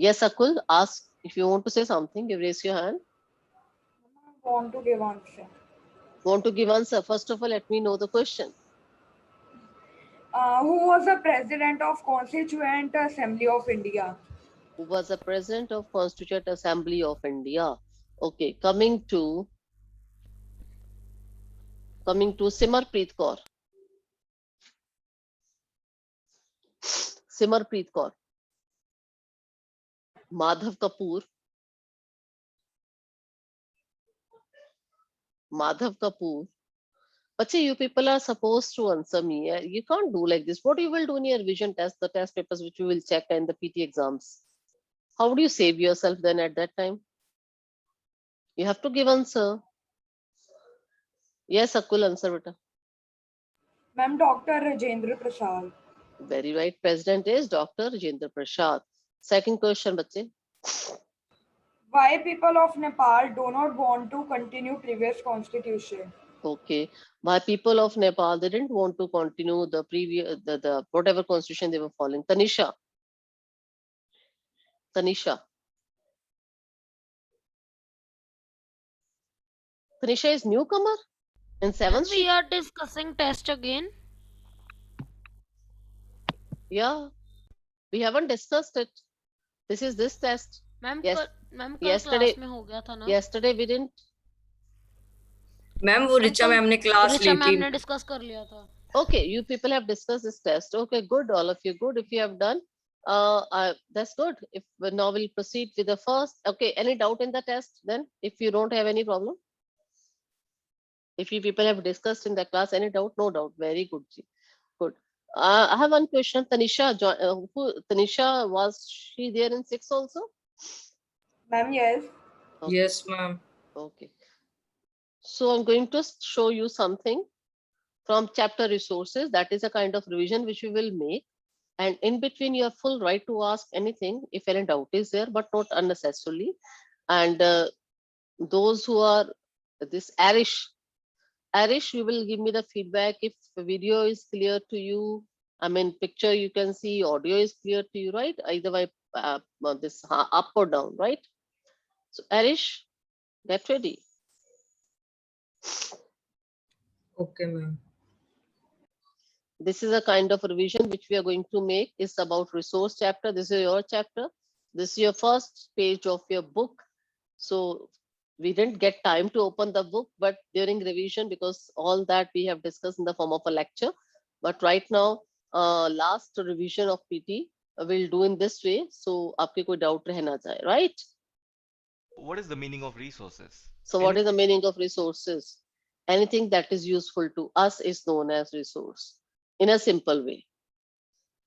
Yes, Akul, ask if you want to say something. You raise your hand. I want to give answer. Want to give answer? First of all, let me know the question. Who was the president of Constituent Assembly of India? Who was the president of Constituent Assembly of India? Okay, coming to Simarpreet Kaur. Simarpreet Kaur. Madhav Kapoor. Madhav Kapoor. Achha, you people are supposed to answer me. You can't do like this. What you will do in your revision test, the test papers which you will check in the PT exams? How do you save yourself then at that time? You have to give answer. Yes, Akul, answer beta. Ma'am, Dr. Rajendra Prasad. Very right. President is Dr. Rajendra Prasad. Second question, bache. Why people of Nepal do not want to continue previous constitution? Okay. Why people of Nepal they didn't want to continue the previous the whatever constitution they were following. Tanisha. Tanisha. Tanisha is newcomer in Ma'am, seventh we shift. are discussing test again. Yeah, we haven't discussed it. This is this test. Ma'am Yes, कल ma'am कल yesterday class में हो गया था ना? yesterday we didn't. Ma'am वो ma'am Richa कल ma'am ने क्लास ऋचा ली मैम थी। ने डिस्कस कर लिया था. Okay, you people have discussed this test. Okay, good. All of you good. If you have done, that's good. If now we'll proceed with the first. Okay, any doubt in the test? Then, if you don't have any problem, if you people have discussed in the class, any doubt? No doubt. Very good. Ji. Good. I have one question. Tanisha, Tanisha was she there in six also? Ma'am, yes. Okay. Yes ma'am. Okay. So I'm going to show you something from chapter resources. That is a kind of revision which we will make. And in between, you have full right to ask anything if any doubt is there, but not unnecessarily. And those who are this Arish, you will give me the feedback if the video is clear to you. I mean, picture you can see, audio is clear to you, right? Either way, this up or down, right? So Arish, get ready. Okay ma'am. This is a kind of revision which we are going to make. It's about resource chapter. This is your chapter. This is your first page of your book. So we didn't get time to open the book, but during revision, because all that we have discussed in the form of a lecture. But right now, last revision of PT we'll do in this way. So आपके कोई doubt रह ना जाए, right? What is the meaning of resources? So what is the meaning of resources? Anything that is useful to us is known as resource in a simple way.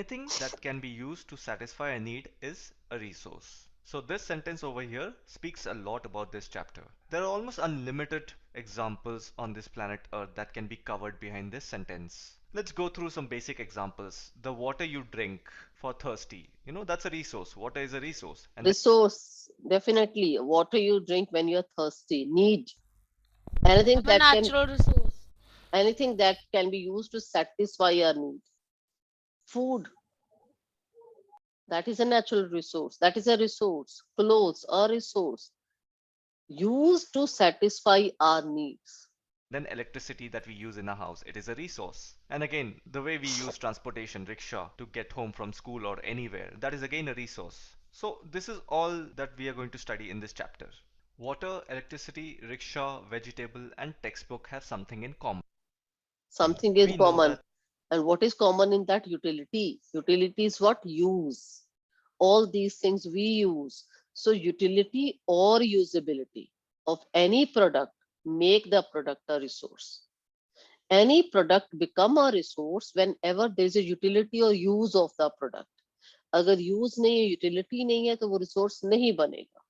Anything that can be used to satisfy a need is a resource. So this sentence over here speaks a lot about this chapter. There are almost unlimited examples on this planet Earth that can be covered behind this sentence. Let's go through some basic examples. The water you drink for thirsty, that's a resource. Water is a resource. And Resource, definitely. Water you drink when you're thirsty. Need. Anything ma'am that can natural resource. anything that can be used to satisfy your need. Food, that is a natural resource. That is a resource. Clothes, a resource used to satisfy our needs. then electricity that we use in a house, it is a resource. And again, the way we use transportation, rickshaw, to get home from school or anywhere, that is again a resource. So this is all that we are going to study in this chapter. Water, electricity, rickshaw, vegetable, and textbook have something in common. Something in We know common. that And what is common in that? Utility. Utility is what? Use. All these things we use. So utility or usability of any product make the product a resource. Any product become a resource whenever there is a utility or use of the product. अगर use नहीं है, utility नहीं है, तो वो resource नहीं बनेगा.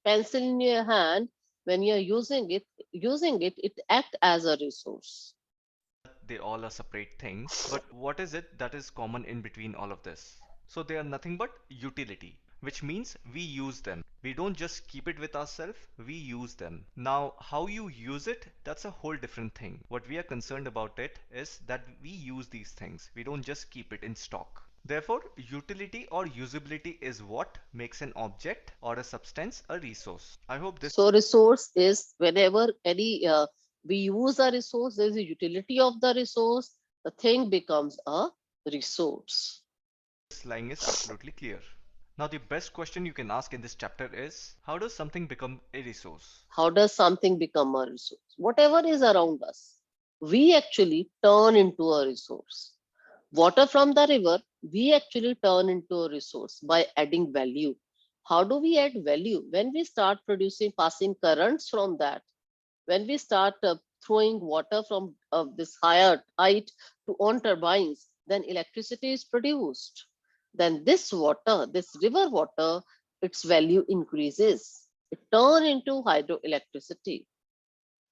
Pencil in your hand, when you're using it, it act as a resource. they all are separate things, but what is it that is common in between all of this? So they are nothing but utility, which means we use them. We don't just keep it with ourselves, we use them. Now, how you use it, that's a whole different thing. What we are concerned about it is that we use these things. We don't just keep it in stock. Therefore, utility or usability is what makes an object or a substance a resource. I hope this So resource is whenever we use a resource, there is a utility of the resource, the thing becomes a resource. line is absolutely clear. Now, the best question you can ask in this chapter is, how does something become a resource? How does something become a resource? Whatever is around us, we actually turn into a resource. Water from the river, we actually turn into a resource by adding value. How do we add value? When we start producing, passing currents from that, when we start throwing water from this higher height to on turbines, then electricity is produced. Then this water, this river water, its value increases. It turns into hydroelectricity.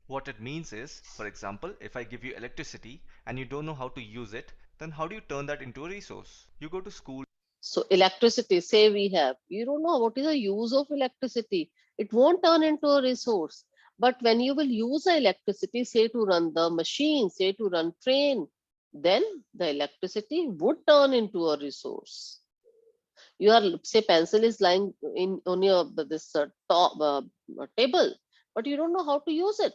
What it means is, for example, if I give you electricity and you don't know how to use it, then how do you turn that into a resource? You go to school. So electricity, say we have, you don't know what is the use of electricity. It won't turn into a resource. But when you will use the electricity, say to run the machine, say to run train, then the electricity would turn into a resource. Your say pencil is lying in on your this top table, but you don't know how to use it.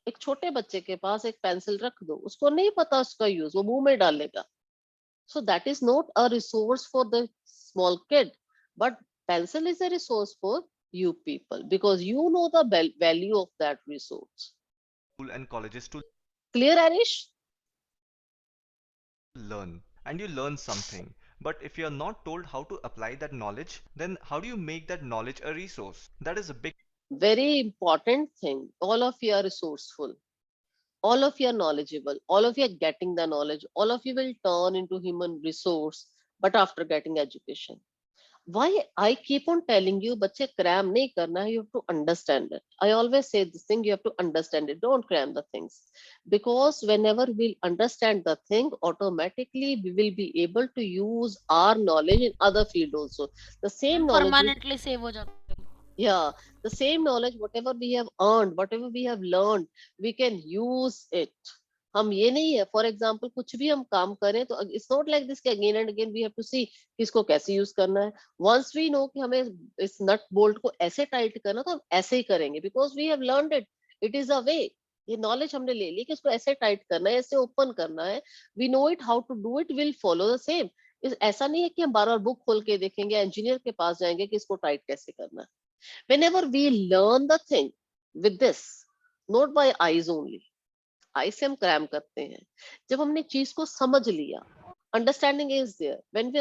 एक छोटे बच्चे के पास एक pencil रख दो, उसको नहीं पता उसका यूज, वो मुंह में डालेगा. So that is not a resource for the small kid, but pencil is a resource for you people because you know the value of that resource. And colleges to Clear, Arish? learn, and you learn something. But if you're not told how to apply that knowledge, then how do you make that knowledge a resource? That is a big Very important thing. All of you are resourceful. All of you are knowledgeable. All of you are getting the knowledge. All of you will turn into human resource, but after getting education. Why I keep on telling you, बच्चे cram नहीं करना है, you have to understand it. I always say this thing, you have to understand it. Don't cram the things. Because whenever we understand the thing, automatically we will be able to use our knowledge in other field also. The same knowledge. Permanently save हो जाता है. Yeah, the same knowledge, whatever we have earned, whatever we have learned, we can use it. हम ये नहीं है, for example कुछ भी हम काम करें तो it's not like this again and again we have to see इसको कैसे यूज करना है. वंस वी नो कि हमें इस नट बोल्ट को ऐसे टाइट करना तो हम ऐसे ही करेंगे because we have learned it. It is a way. ये नॉलेज हमने ले ली कि इसको ऐसे टाइट करना है, ऐसे ओपन करना है. We know it how to do it, will follow the same. ऐसा नहीं है कि हम बार बार बुक खोल के देखेंगे, इंजीनियर के पास जाएंगे कि इसको टाइट कैसे करना है. Whenever we learn the thing with this, not by eyes only. आई से हम क्रैम करते हैं. जब हमने चीज को समझ लिया, understanding is there. When we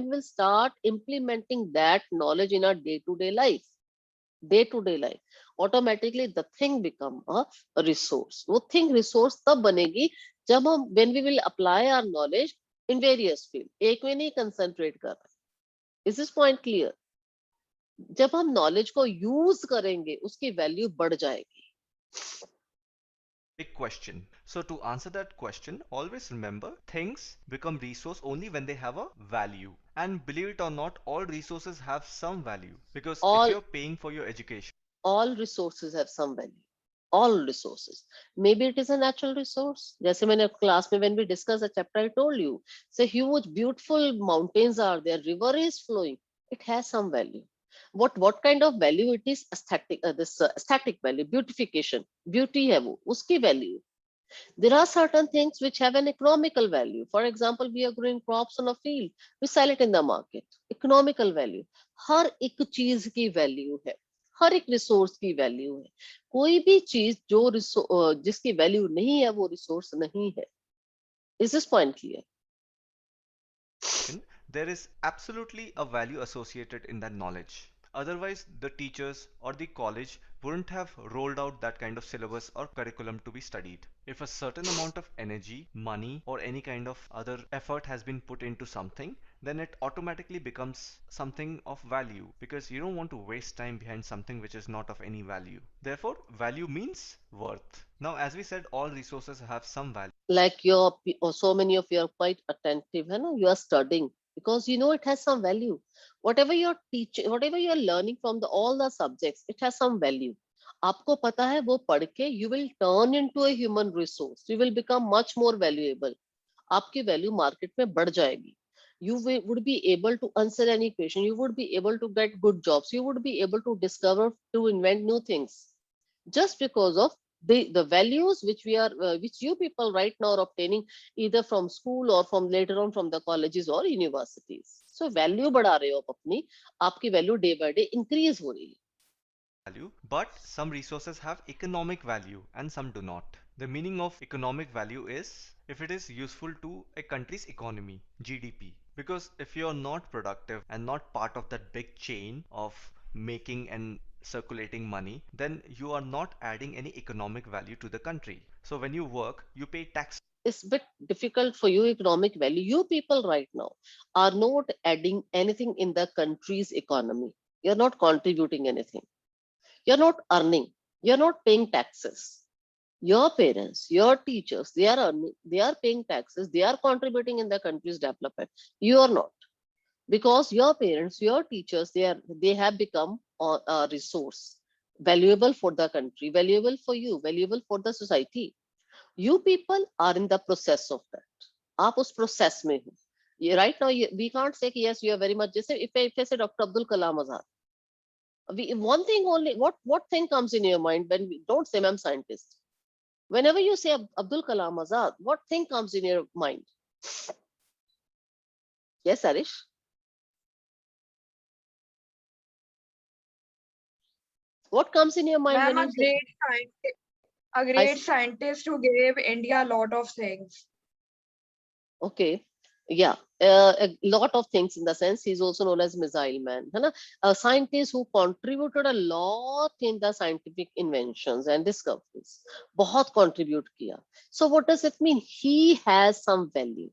will start implementing that knowledge in our day-to-day life, automatically the thing become a resource. वो thing resource तब बनेगी जब हम when we will apply our knowledge in various field. एक में नहीं concentrate कर रहे. Is this point clear? जब हम नॉलेज को यूज करेंगे उसकी वैल्यू बढ़ जाएगी. big question. So to answer that question, always remember things become resource only when they have a value. And believe it or not, all resources have some value because if you're paying for your education, all resources have some value. All resources. Maybe it is a natural resource. जैसे मैंने class में when we discussed the chapter, I told you, say huge beautiful mountains are there, river is flowing. It has some value. What kind of value it is? Aesthetic, aesthetic value, beautification, beauty है वो, उसकी value. There are certain things which have an economical value. For example, we are growing crops on a field, we sell it in the market. Economical value. हर एक चीज की value है, हर एक resource की value है. कोई भी चीज जो जिसकी value नहीं है वो resource नहीं है. Is this point clear? there is absolutely a value associated in that knowledge. Otherwise, the teachers or the college wouldn't have rolled out that kind of syllabus or curriculum to be studied. If a certain amount of energy, money, or any kind of other effort has been put into something, then it automatically becomes something of value because you don't want to waste time behind something which is not of any value. Therefore, value means worth. Now, as we said, all resources have some value. Like so many of you are quite attentive, you are studying because you know it has some value. Whatever you're teaching, whatever you're learning from all the subjects, it has some value. आपको पता है वो पढ़ के you will turn into a human resource. You will become much more valuable. आपकी value market में बढ़ जाएगी. You would be able to answer any question, you would be able to get good jobs, you would be able to discover, to invent new things, just because of the values which we are which you people right now are obtaining either from school or from later on from the colleges or universities. So value बढ़ा रहे हो आप अपनी, आपकी value day by day increase हो रही है. Value, but some resources have economic value and some do not. The meaning of economic value is if it is useful to a country's economy, GDP. Because if you're not productive and not part of that big chain of making and circulating money, then you are not adding any economic value to the country. So when you work, you pay tax. It's bit difficult for you economic value. You people right now are not adding anything in the country's economy. You're not contributing anything. You're not earning. You're not paying taxes. Your parents, your teachers, they are earning, they are paying taxes, they are contributing in the country's development. You are not, because your parents, your teachers, they have become a resource, valuable for the country, valuable for you, valuable for the society. You people are in the process of that. आप उस process में हो. Right now, we can't say कि yes, you are very much. Just if I say Dr. Abdul Kalam Azad, one thing only. What thing comes in your mind when we don't say I'm scientist? Whenever you say Abdul Kalam Azad, what thing comes in your mind? Yes, Arish. What comes in your mind Ma'am, when a you say? great scientist, a I great s- scientist who gave India a lot of things. Okay, yeah, a lot of things in the sense he's also known as Missile Man, है ना? A scientist who contributed a lot in the scientific inventions and discoveries. बहुत contribute किया. So what does it mean? He has some value.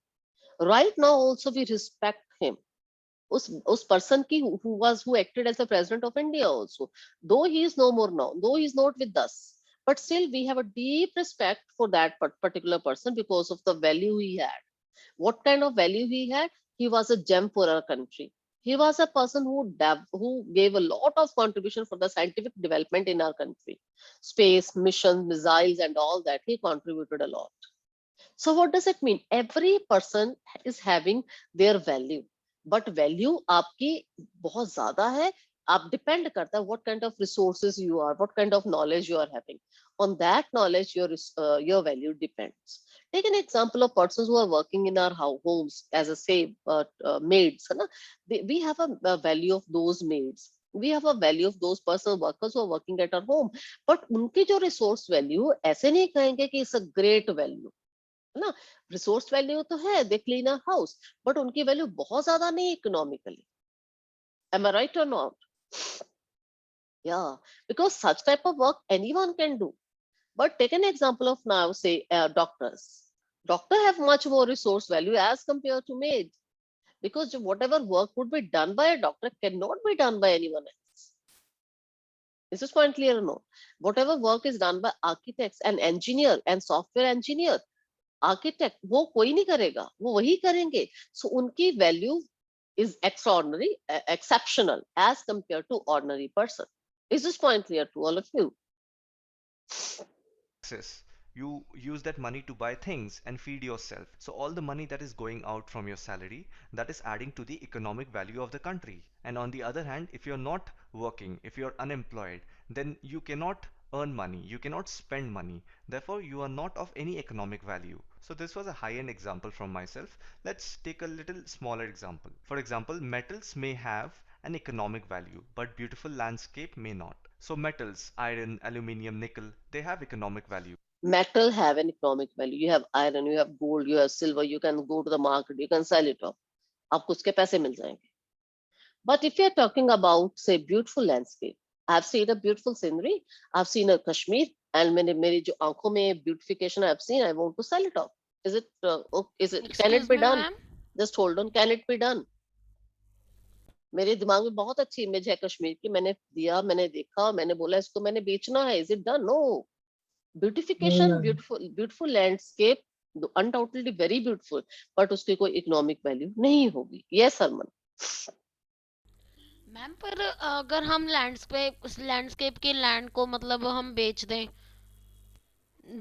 Right now also we respect him. उस person की who acted as the president of India also, though he is no more now, though he is not with us, but still we have a deep respect for that particular person because of the value he had. What kind of value he had? He was a gem for our country. He was a person who gave a lot of contribution for the scientific development in our country, space missions, missiles, and all that. He contributed a lot. So what does it mean? Every person is having their value, but value आपकी बहुत ज़्यादा है. आप depend करता है what kind of resources you are, what kind of knowledge you are having. On that knowledge, your value depends. Take an example of persons who are working in our homes as a say maids. है ना? We have a value of those maids. We have a value of those personal workers who are working at our home. But उनकी जो resource value ऐसे नहीं कहेंगे कि it's a great value. है ना? रिसोर्स वैल्यू तो है, they clean a house, but उनकी वैल्यू बहुत ज्यादा नहीं economically. Am I right or not? Yeah, because such type of work anyone can do. But take an example of now, say doctors. Doctor have much more resource value as compared to maid, because whatever work would be done by a doctor cannot be done by anyone else. Is this point clear or no? Whatever work is done by architects and engineer and software engineer, architect वो कोई नहीं करेगा, वो वही करेंगे. सो उनकी value is extraordinary, exceptional as compared to ordinary person. Is this point clear to all of you? Taxes. You use that money to buy things and feed yourself. So all the money that is going out from your salary, that is adding to the economic value of the country. And on the other hand, if you're not working, if you're unemployed, then you cannot earn money, you cannot spend money. Therefore, you are not of any economic value. So this was a high-end example from myself. Let's take a little smaller example. For example, metals may have an economic value, but beautiful landscape may not. So metals, iron, aluminium, nickel, they have economic value. Metal have an economic value. You have iron, you have gold, you have silver. You can go to the market, you can sell it off. आपको उसके पैसे मिल जाएंगे. But if you're talking about, say, beautiful landscape, I've seen a beautiful scenery. I've seen a Kashmir, and मेरी जो आंखों में beautification I've seen, I want to sell it off. Is it? Can it Excuse be me, done? ma'am. Just hold on. Can it be done? मेरे दिमाग में बहुत अच्छी image है कश्मीर की. मैंने दिया, मैंने देखा, मैंने बोला इसको मैंने बेचना है. Is it done? No. No, Beautification, ma'am. beautiful landscape, undoubtedly very beautiful, but उसकी कोई economic value नहीं होगी. Yes, Harman. मैम पर अगर हम लैंडस्केप की लैंड को मतलब हम बेच दें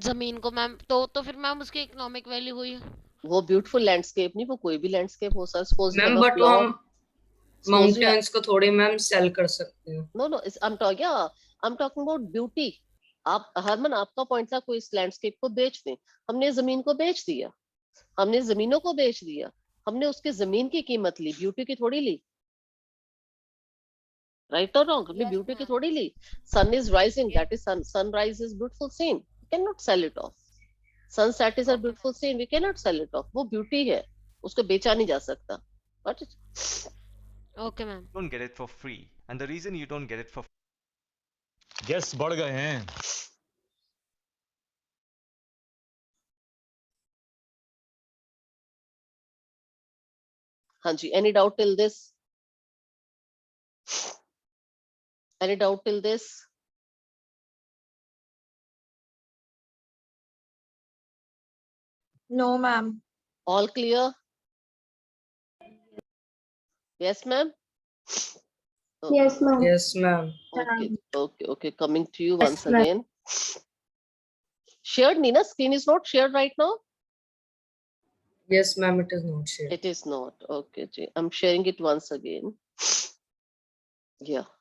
जमीन को मैम, तो फिर मैम उसकी इकोनॉमिक वैल्यू हुई. वो ब्यूटीफुल लैंडस्केप नहीं, वो कोई भी लैंडस्केप हो sir. Suppose you have ma'am a but floor. हम Suppose you have, माउंटेन्स को थोड़ी मैम सेल कर सकते हैं. no no I'm talking, yeah, I'm talking about beauty. आप हरमन, आपका पॉइंट था कोई इस लैंडस्केप को बेच दें. हमने जमीन को बेच दिया, हमने जमीनों को बेच दिया, हमने उसके जमीन की कीमत ली, ब्यूटी की थोड़ी ली. राइट और रॉन्ग? हमने Yes, ब्यूटी की ma'am. थोड़ी ली. Sun is rising, Yes. That is sunrise is beautiful scene, we can not sell it off. Sunset is a Okay, beautiful scene, we can not sell it off. वो beauty है, उसको बेचा नहीं जा सकता. Got it? Okay, ma'am. You don't get it for free. And the reason you don't get it for guest बढ़ गए हैं. हाँ जी, any doubt till this? Any doubt till this? No, ma'am. All clear? Yes, ma'am? Okay. Yes, ma'am. Yes, ma'am. Okay. Coming to you Yes, once ma'am. again. Shared, Nina? Screen is not shared right now? Yes, ma'am. It is not shared. It is not. Okay, ji. I'm sharing it once again. Yeah.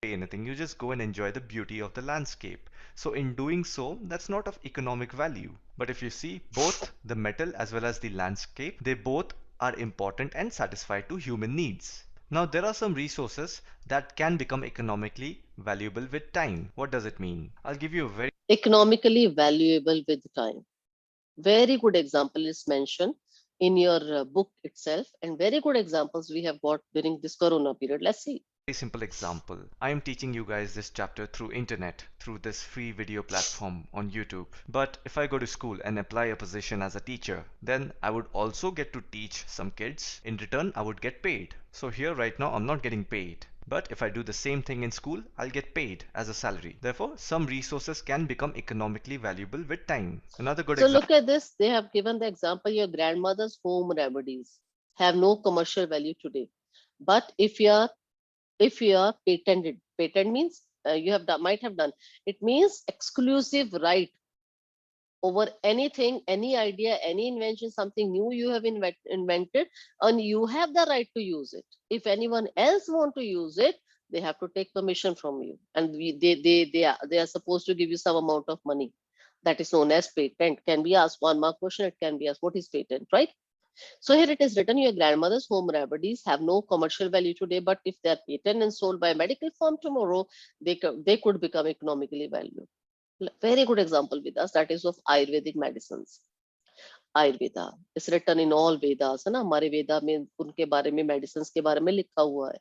pay anything, you just go and enjoy the beauty of the landscape. So in doing so, that's not of economic value. But if you see, both the metal as well as the landscape, they both are important and satisfy to human needs. Now there are some resources that can become economically valuable with time. What does it mean? I'll give you a very Economically valuable with time. Very good example is mentioned in your book itself, and very good examples we have got during this corona period. Let's see. simple example. I am teaching you guys this chapter through internet, through this free video platform on YouTube. But if I go to school and apply a position as a teacher, then I would also get to teach some kids. In return, I would get paid. So here right now, I'm not getting paid. But if I do the same thing in school, I'll get paid as a salary. Therefore, some resources can become economically valuable with time. Another good So example. look at this. They have given the example, your grandmother's home remedies have no commercial value today. But if you are patented, patent means you have done, might have done, it means exclusive right over anything, any idea, any invention, something new you have invented, and you have the right to use it. If anyone else want to use it, they have to take permission from you, and they are supposed to give you some amount of money. That is known as patent. Can be asked 1 mark question. It can be asked, what is patent, right? So here it is written, your grandmother's home remedies have no commercial value today, but if they are patented and sold by a medical firm tomorrow, they could become economically valuable. Very good example with us, that is of Ayurvedic medicines. Ayurveda is written in all Vedas, है ना? हमारे वेदा में उनके बारे में, medicines के बारे में लिखा हुआ है.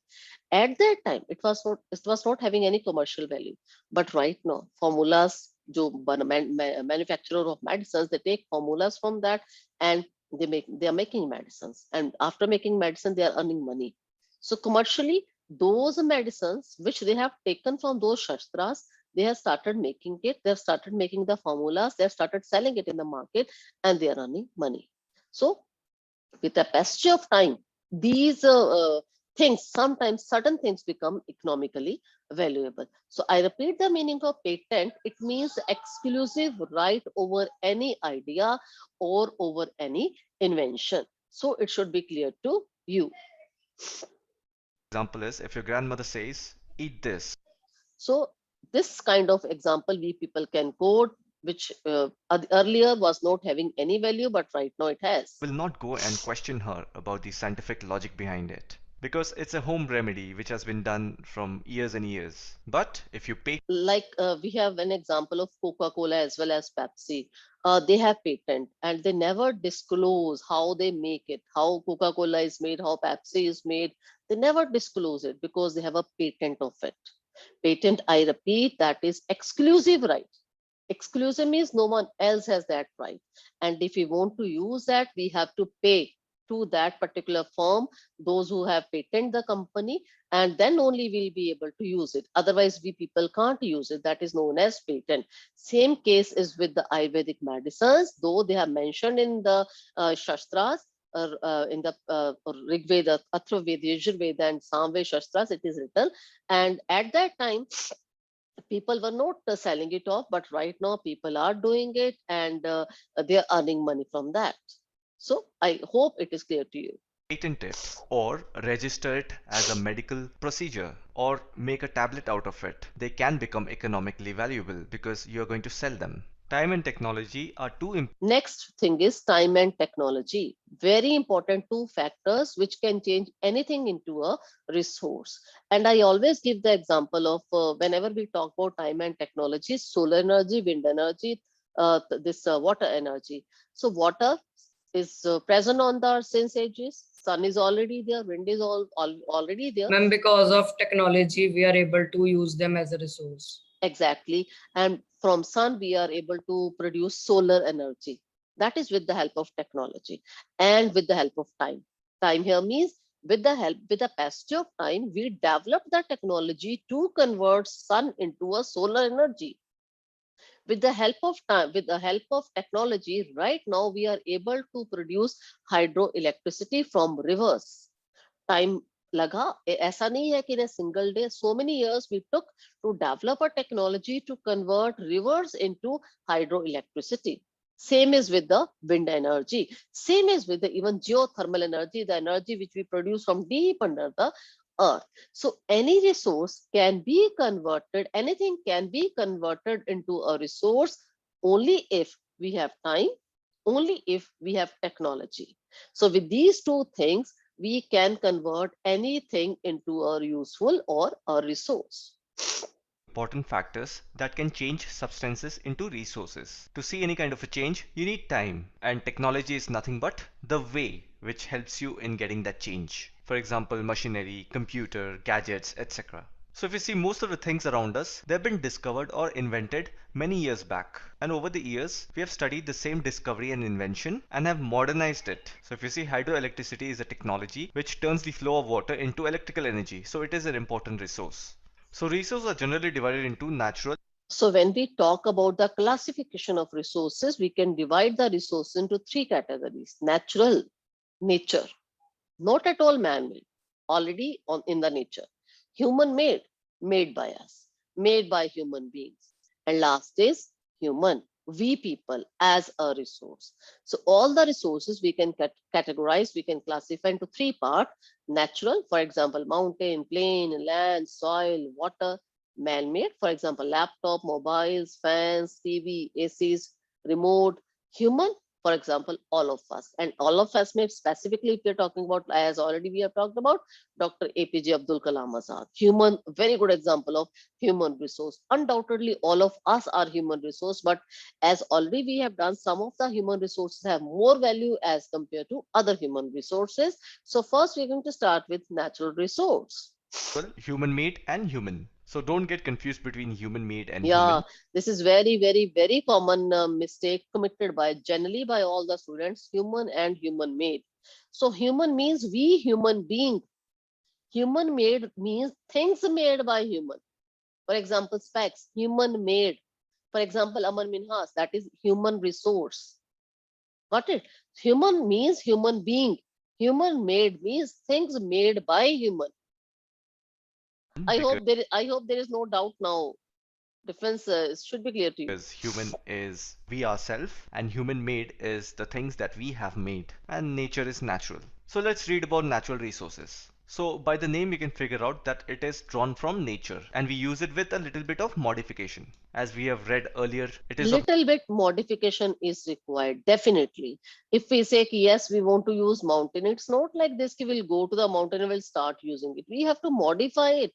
At that time, it was not having any commercial value, but right now, formulas, जो manufacturer of medicines, they take formulas from that and they are making medicines, and after making medicine, they are earning money. So commercially, those medicines which they have taken from those shastras, they have started making it, they have started making the formulas, they have started selling it in the market, and they are earning money. So with the passage of time, these things, sometimes certain things become economically valuable. So I repeat the meaning of patent. It means exclusive right over any idea or over any invention. So it should be clear to you. Example is if your grandmother says, eat this. So this kind of example we people can quote, which earlier was not having any value, but right now it has. Will not go and question her about the scientific logic behind it, because it's a home remedy which has been done from years and years. But if you pay Like we have an example of Coca-Cola as well as Pepsi. They have patent and they never disclose how they make it, how Coca-Cola is made, how Pepsi is made. They never disclose it because they have a patent of it. Patent, I repeat, that is exclusive right. Exclusive means no one else has that right. And if we want to use that, we have to pay to that particular firm, those who have patented the company, and then only we'll be able to use it. Otherwise, we people can't use it. That is known as patent. Same case is with the Ayurvedic medicines, though they are mentioned in the Shastras, in the Rig Veda, Atharva Veda, Yajur Veda, and Samveda Shastras, it is written. And at that time, People were not selling it off, but right now people are doing it, and they are earning money from that. So I hope it is clear to you. Patent it or register it as a medical procedure or make a tablet out of it, they can become economically valuable because you're going to sell them. Time and technology are two Next thing is time and technology. Very important two factors which can change anything into a resource. And I always give the example of whenever we talk about time and technology, solar energy, wind energy, this water energy. So water is present on the earth since ages. Sun is already there, wind is already there. Ma'am, because of technology, we are able to use them as a resource. Exactly. And from sun, we are able to produce solar energy. That is with the help of technology and with the help of time. Time here means with the passage of time, we develop the technology to convert sun into a solar energy. With the help of time, with the help of technology, right now we are able to produce hydroelectricity from rivers. Time लगा ऐसा नहीं है कि in a single day, so many years we took to develop a technology to convert rivers into hydroelectricity. Same is with the wind energy, same is with the even geothermal energy, the energy which we produce from deep under the earth. So any resource can be converted, anything can be converted into a resource only if we have time, only if we have technology. So with these two things, we can convert anything into a useful or a resource. important factors that can change substances into resources. To see any kind of a change, you need time, and technology is nothing but the way which helps you in getting that change. For example, machinery, computer, gadgets, etc. So if you see, most of the things around us, they've been discovered or invented many years back. And over the years, we have studied the same discovery and invention and have modernized it. So if you see, hydroelectricity is a technology which turns the flow of water into electrical energy. So it is an important resource. So resources are generally divided into natural. So when we talk about the classification of resources, we can divide the resources into three categories: natural, nature, not at all man-made, already in the nature; human-made, made by us, made by human beings; and last is human, we people as a resource. So all the resources we can categorize, we can classify into three parts: natural, for example, mountain, plain, land, soil, water; man-made, for example, laptop, mobiles, fans, TV, ACs, remote; human, for example, all of us. And all of us may specifically, if we're talking about, as already we have talked about, Dr. APJ Abdul Kalam Azad, human, very good example of human resource. Undoubtedly, all of us are human resource, but as already we have done, some of the human resources have more value as compared to other human resources. So first we're going to start with natural resource. Human made and human. So don't get confused between human made and Yeah, human. this is very common mistake committed by generally by all the students: human and human made. So human means we human being. Human made means things made by human. For example, specs, human made. For example, Aman Minhas, that is human resource. Got it? Human means human being. Human made means things made by human. I hope there is no doubt now. Difference should be clear to you. Because human is we ourselves and human made is the things that we have made, and nature is natural. So let's read about natural resources. So by the name you can figure out that it is drawn from nature and we use it with a little bit of modification. As we have read earlier, it is of Little bit modification is required, definitely. If we say ki, yes, we want to use mountain, it's not like this ki we'll go to the mountain and we'll start using it. We have to modify it.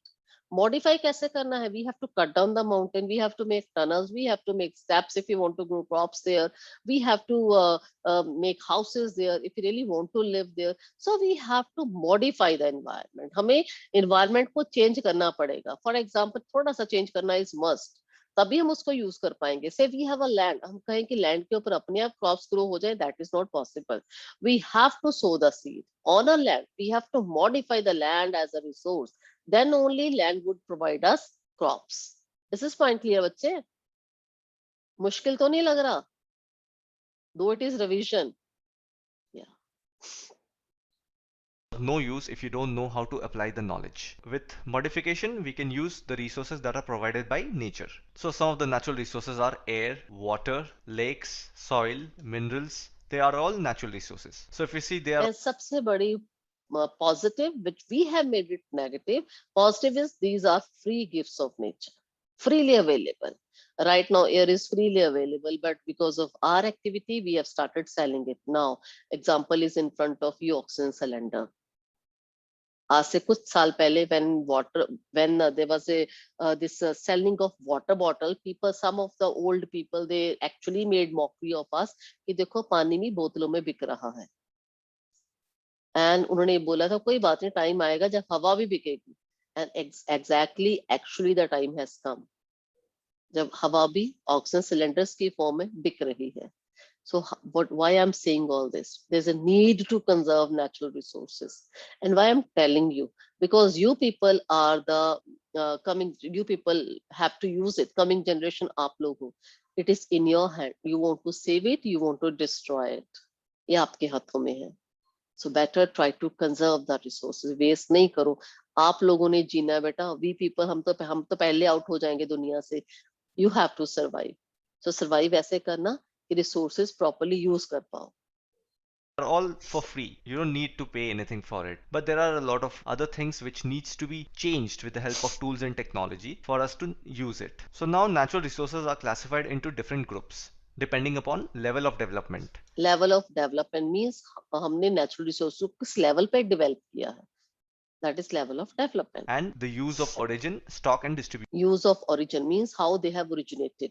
Modify कैसे करना है? We have to cut down the mountain, we have to make tunnels, we have to make steps if you want to grow crops there, we have to make houses there if you really want to live there. So we have to modify the environment. हमें environment को change करना पड़ेगा. For example, थोड़ा सा change करना is must, तभी हम उसको यूज कर पाएंगे. से वी हैव अ लैंड, हम कहें कि लैंड के ऊपर अपने आप क्रॉप्स ग्रो हो जाए, that is not possible. We have to sow the seed on a land, we have to modify the land as a resource, then only land would provide us crops. This is point clear बच्चे? मुश्किल तो नहीं लग रहा? Though it is revision. no use if you don't know how to apply the knowledge. With modification, we can use the resources that are provided by nature. So some of the natural resources are air, water, lakes, soil, minerals. They are all natural resources. So if you see, they are And सबसे बड़ी positive, which we have made it negative, positive is these are free gifts of nature, freely available. Right now, air is freely available, but because of our activity, we have started selling it now. Example is in front of you, oxygen cylinder. आज से कुछ साल पहले when there was a this selling of water bottle, people, some of the old people, they actually made mockery of us कि देखो पानी में बोतलों में बिक रहा है. एंड उन्होंने ये बोला था कोई बात नहीं, टाइम आएगा जब हवा भी बिकेगी. And exactly actually the time has come, जब हवा भी ऑक्सीजन सिलेंडर्स की फॉर्म में बिक रही है. So why I'm saying all this? There's a need to conserve natural resources. And why I'm telling you? Because you people are the coming, you people have to use it. Coming generation, aap log ho. It is in your hand. You want to save it, you want to destroy it. ये आपके हाथों में है. So better try to conserve the resources. Waste नहीं करो. आप लोगों ने जीना है बेटा. We people, हम तो पहले आउट हो जाएंगे दुनिया से. You have to survive. So survive ऐसे करना कि resources properly use कर पाओ. are all for free. You don't need to pay anything for it. But there are a lot of other things which needs to be changed with the help of tools and technology for us to use it. So now natural resources are classified into different groups depending upon level of development. Level of development means हमने natural resources को किस level पे develop किया है. That is level of development. And the use of origin, stock and distribution. Use of origin means how they have originated.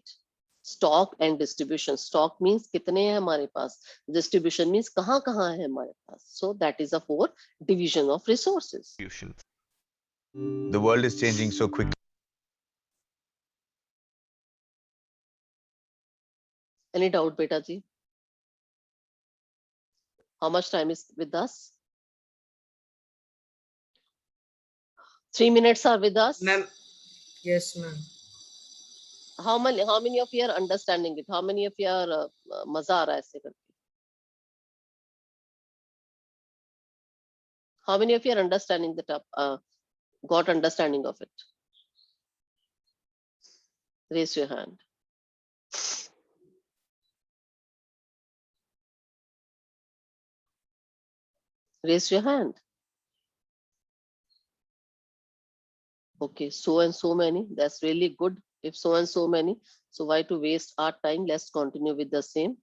Stock and distribution. Stock means कितने हैं हमारे पास. Distribution means कहाँ कहाँ है हमारे पास. So that is a 4 division of resources. The world is changing so quickly. Any doubt, beta ji? How much time is with us? 3 minutes are with us. Ma'am, yes, ma'am. How many of you are understanding it? How many of you are मजा आ रहा है ऐसे करके? How many of you are understanding the got understanding of it? Raise your hand. Raise your hand. Okay, so and so many. That's really good. If so and so many, so why to waste our time? Let's continue with the same.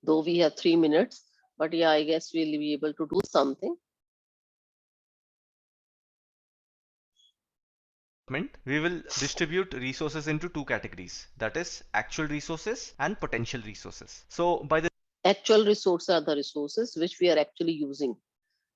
Though we have 3 minutes, but yeah, I guess we'll be able to do something. We will distribute resources into 2 categories, that is actual resources and potential resources. So by the Actual resources are the resources which we are actually using.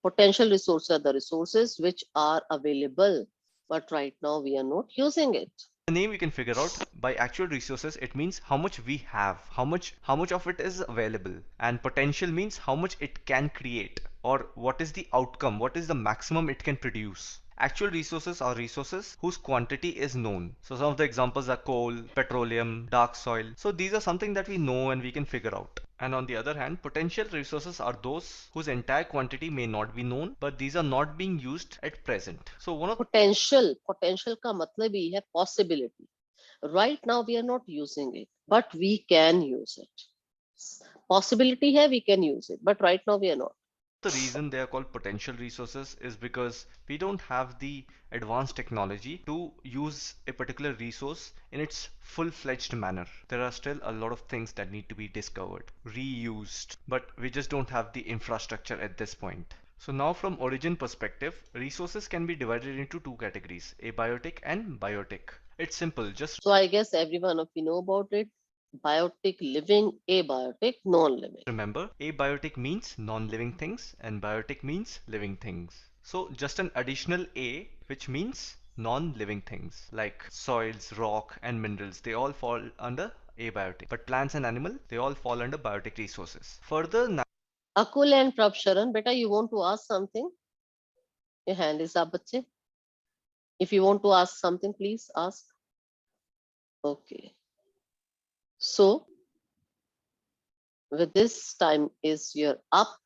Potential resources are the resources which are available, but right now we are not using it. name you can figure out, by actual resources it means how much we have, how much of it is available, and potential means how much it can create, or what is the outcome, what is the maximum it can produce. Actual resources are resources whose quantity is known. So some of the examples are coal, petroleum, dark soil. So these are something that we know and we can figure out. And on the other hand, potential resources are those whose entire quantity may not be known, but these are not being used at present. So one of Potential का मतलब ही है possibility. Right now we are not using it, but we can use it. Possibility है, we can use it, but right now we are not. the reason they are called potential resources is because we don't have the advanced technology to use a particular resource in its full-fledged manner. There are still a lot of things that need to be discovered, reused, but we just don't have the infrastructure at this point. So now from origin perspective, resources can be divided into 2 categories, abiotic and biotic. It's simple, just So I guess every one of you know about it. Biotic, living, abiotic, non-living. remember, abiotic means non-living things and biotic means living things. So just an additional A, which means non-living things like soils, rock and minerals, they all fall under abiotic. But plants and animal, they all fall under biotic resources. Further, Akul and Prabsharan, beta, you want to ask something? Your hand is up, bache. If you want to ask something, please ask. Okay. So with this, time is your up.